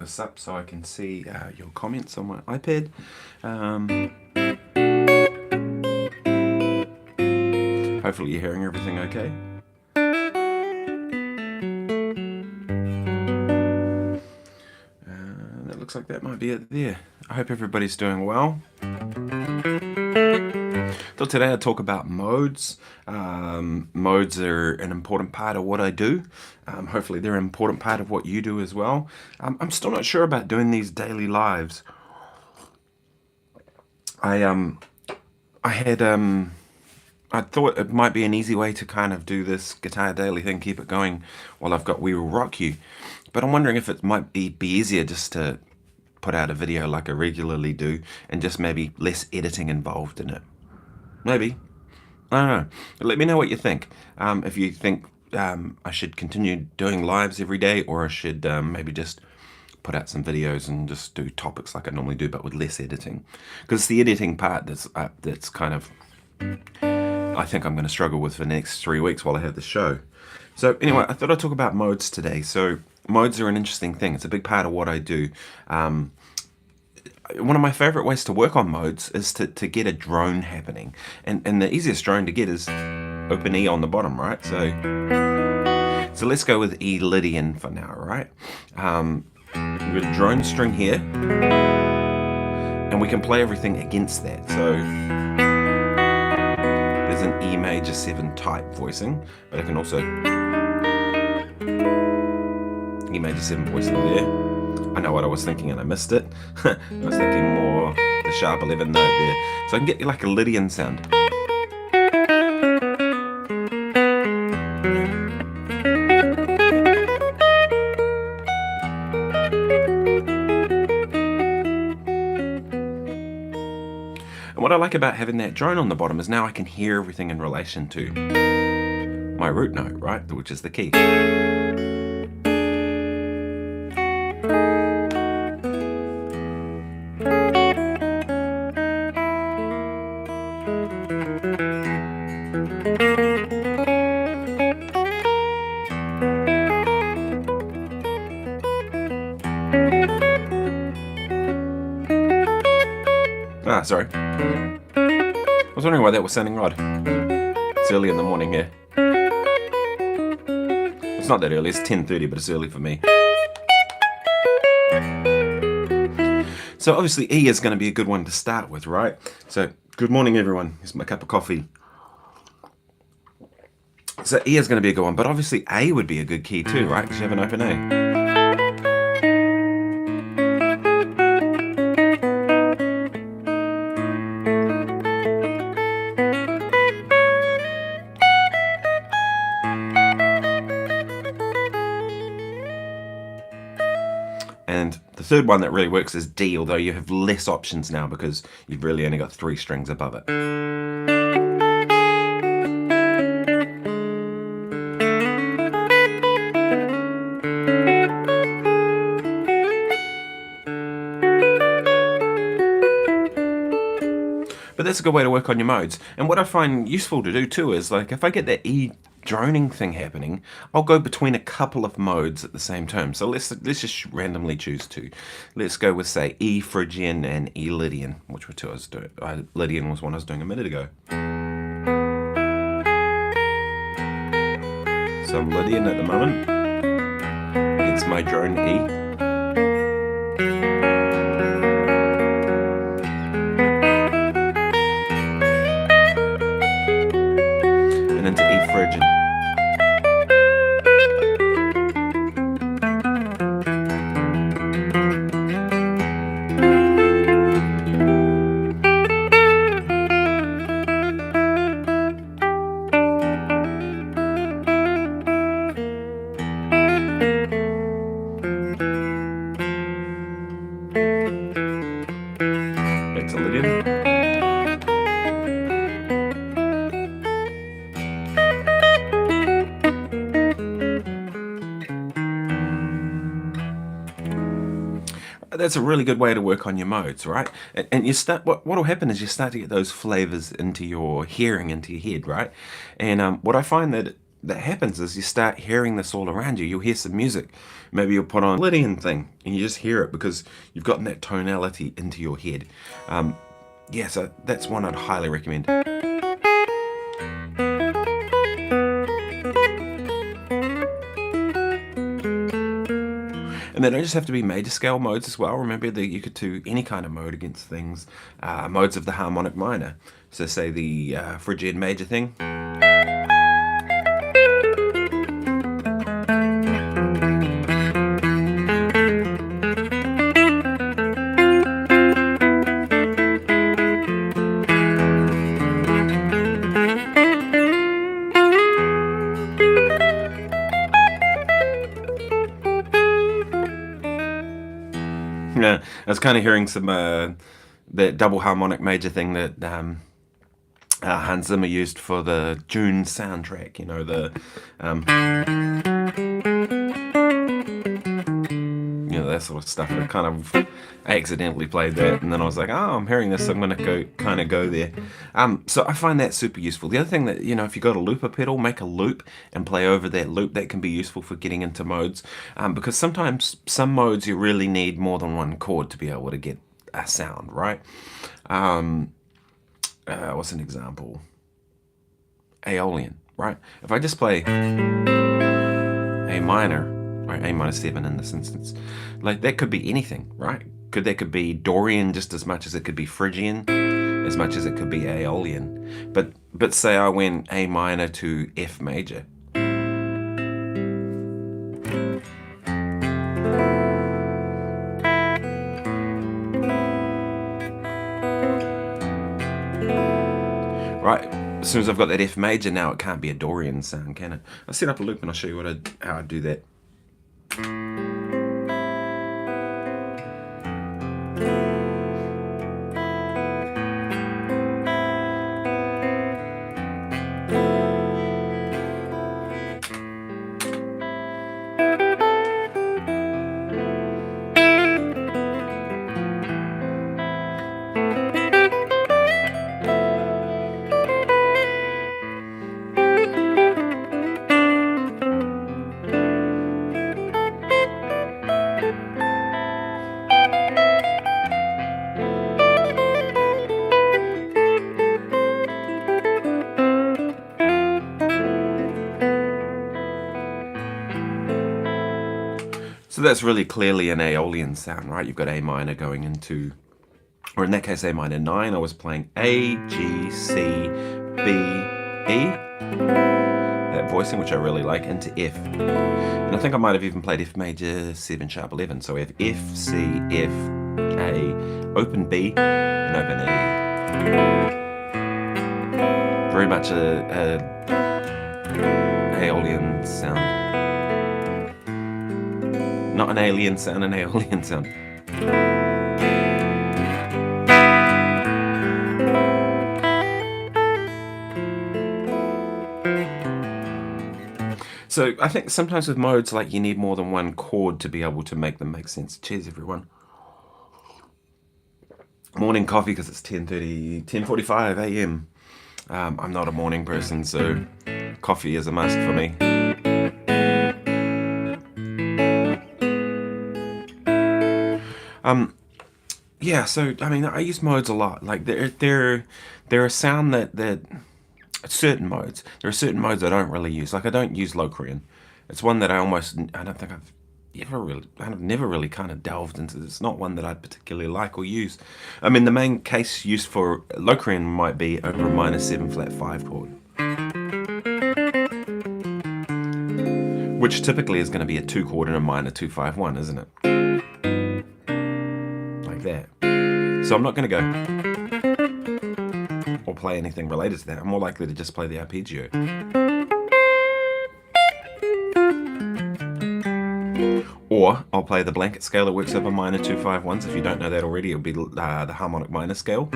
this up so I can see your comments on my iPad. Hopefully you're hearing everything okay. That looks like that might be it there. I hope everybody's doing well. So today I'll talk about modes. Modes are an important part of what I do. Hopefully they're an important part of what you do as well. I'm still not sure about doing these daily lives. I thought it might be an easy way to kind of do this guitar daily thing, keep it going while I've got We Will Rock You. But I'm wondering if it might be easier just to put out a video like I regularly do and just maybe less editing involved in it. Maybe. I don't know. Let me know what you think. If you think I should continue doing lives every day, or I should maybe just put out some videos and just do topics like I normally do, but with less editing. Because it's the editing part that's kind of, I think I'm going to struggle with for the next 3 weeks while I have the show. So anyway, I thought I'd talk about modes today. So modes are an interesting thing. It's a big part of what I do. One of my favorite ways to work on modes is to get a drone happening. And the easiest drone to get is open E on the bottom, right? So let's go with E Lydian for now, right? We've got a drone string here, and we can play everything against that. So there's an E major 7 type voicing, but I can also E major 7 voicing there. I know what I was thinking and I missed it. I was thinking more the sharp 11 note there. So I can get like a Lydian sound. And what I like about having that drone on the bottom is now I can hear everything in relation to my root note, right? Which is the key. Sorry. I was wondering why that was sounding odd. It's early in the morning here. It's not that early, it's 10:30, but it's early for me. So obviously E is going to be a good one to start with, right? So, good morning everyone. Here's my cup of coffee. So E is going to be a good one, but obviously A would be a good key too, right? Because you have an open A. And the third one that really works is D, although you have less options now because you've really only got 3 strings above it. But that's a good way to work on your modes. And what I find useful to do too is, like, if I get that E droning thing happening, I'll go between a couple of modes at the same time. So let's just randomly choose 2. Let's go with, say, E Phrygian and E Lydian, which were 2 I was doing. Lydian was one I was doing a minute ago. So I'm Lydian at the moment. It's my drone E. Into E Phrygian. Back to Lydian. That's a really good way to work on your modes, right? And you start. What will happen is you start to get those flavors into your hearing, into your head, right? And what I find that that happens is you start hearing this all around you. You'll hear some music. Maybe you'll put on a Lydian thing and you just hear it because you've gotten that tonality into your head. Yeah, so that's one I'd highly recommend. And they don't just have to be major scale modes as well. Remember that you could do any kind of mode against things. Modes of the harmonic minor. So say the Phrygian major thing. Yeah, I was kind of hearing some that double harmonic major thing that Hans Zimmer used for the Dune soundtrack. You know, that sort of stuff. And I kind of accidentally played that, and then I was like, oh, I'm hearing this, so I'm going to go there. So I find that super useful. The other thing that, if you've got a looper pedal, make a loop and play over that loop. That can be useful for getting into modes, because sometimes some modes you really need more than one chord to be able to get a sound, right? What's an example? Aeolian, right? If I just play A minor, or A minor 7 in this instance, like that could be anything, right? That could be Dorian just as much as it could be Phrygian, as much as it could be Aeolian. But say I went A minor to F major. Right, as soon as I've got that F major now, it can't be a Dorian sound, can it? I'll set up a loop and I'll show you how I do that. So that's really clearly an Aeolian sound, right? You've got A minor going into, or in that case, A minor 9. I was playing A, G, C, B, E. That voicing, which I really like, into F. And I think I might have even played F major 7 sharp 11. So we have F, C, F, A, open B, and open A. Very much a Aeolian sound. Not an alien sound, an Aeolian sound. So I think sometimes with modes, like, you need more than one chord to be able to make them make sense. Cheers, everyone. Morning coffee because it's 10:45 a.m. I'm not a morning person, so coffee is a must for me. Yeah, so I mean, I use modes a lot. Like they're a sound that certain modes. There are certain modes I don't really use. Like I don't use Locrian. It's one that I don't think I've never really kind of delved into. It's not one that I particularly like or use. I mean, the main case used for Locrian might be over a minor 7 flat 5 chord, which typically is going to be a 2 chord and a minor 2-5-1, isn't it? Like that. So I'm not going to go or play anything related to that. I'm more likely to just play the arpeggio. Or I'll play the blanket scale that works over minor 2-5-1s. If you don't know that already, it'll be the harmonic minor scale.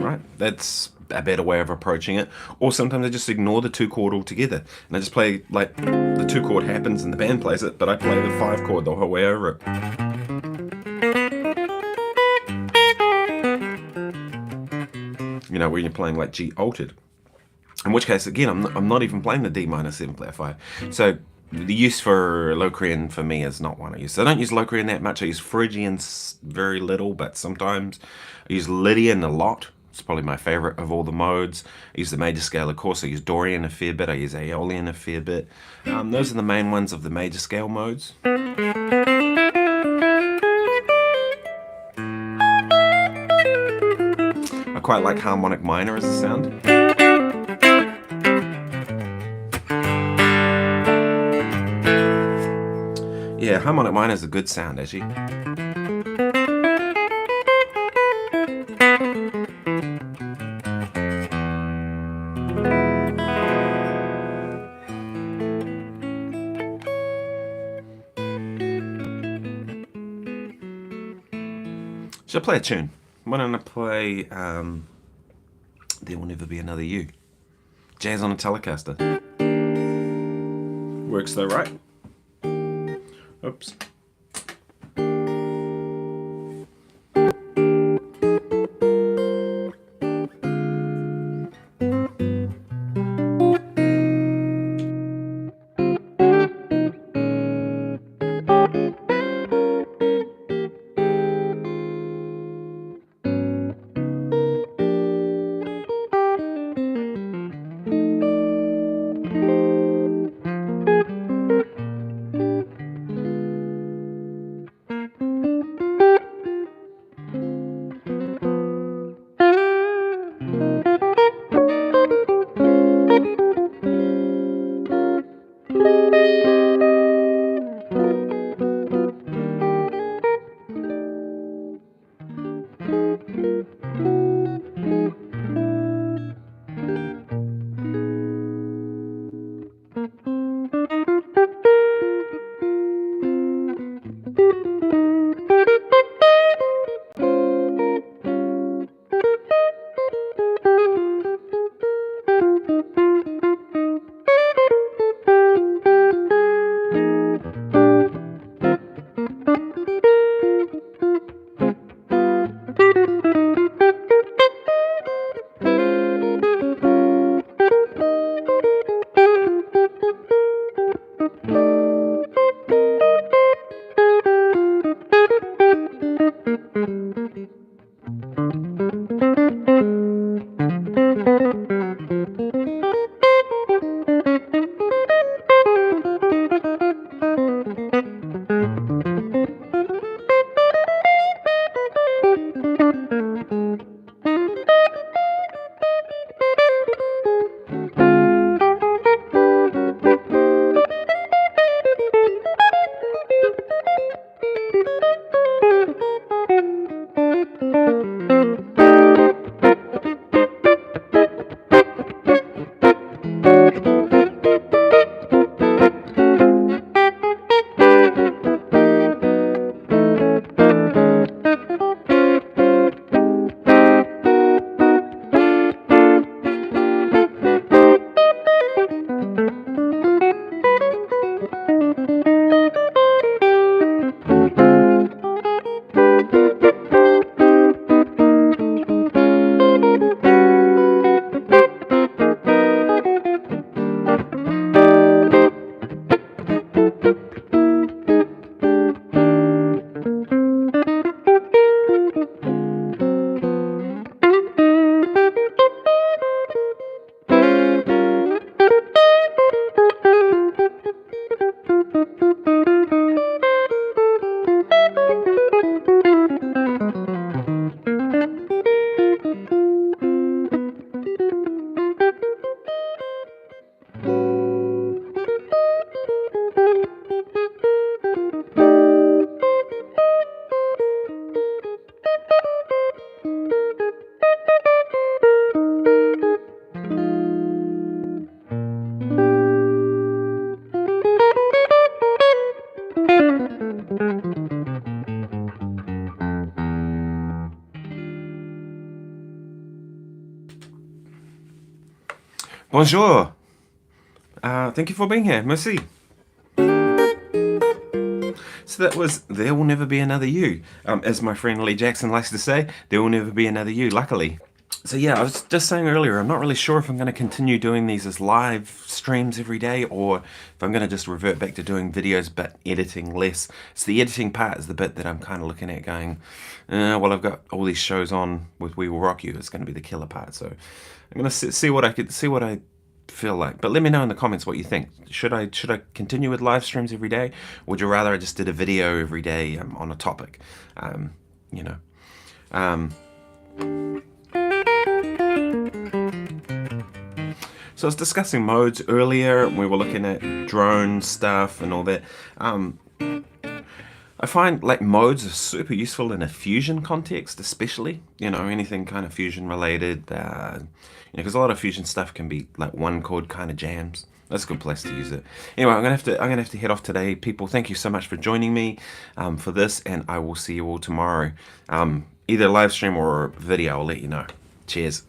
Right, that's a better way of approaching it. Or sometimes I just ignore the 2 chord altogether, and I just play, like, the 2 chord happens and the band plays it, but I play the 5 chord the whole way over it. when you're playing like G altered. In which case, again, I'm not even playing the D minor 7 flat 5. So the use for Locrian for me is not one I use. So I don't use Locrian that much. I use Phrygian very little, but sometimes. I use Lydian a lot. It's probably my favorite of all the modes. I use the major scale, of course. I use Dorian a fair bit. I use Aeolian a fair bit. Those are the main ones of the major scale modes. I quite like harmonic minor as a sound. Yeah, harmonic minor is a good sound, actually. Should I play a tune? Why don't I play There Will Never Be Another You? Jazz on a Telecaster. Works though, right? Oops. Bonjour. Thank you for being here. Merci. So that was There Will Never Be Another You. As my friend Lee Jackson likes to say, there will never be another you, luckily. So yeah, I was just saying earlier, I'm not really sure if I'm going to continue doing these as live streams every day, or if I'm going to just revert back to doing videos but editing less. So the editing part is the bit that I'm kind of looking at going, well, I've got all these shows on with We Will Rock You. It's going to be the killer part. So I'm going to see what I feel like. But let me know in the comments what you think. Should I continue with live streams every day? Or would you rather I just did a video every day on a topic? You know. So I was discussing modes earlier, and we were looking at drone stuff and all that. I find like modes are super useful in a fusion context, especially, anything kind of fusion related, because a lot of fusion stuff can be like one chord kind of jams. That's a good place to use it. Anyway, I'm gonna have to head off today, people. Thank you so much for joining me for this, and I will see you all tomorrow. Either live stream or video, I'll let you know. Cheers.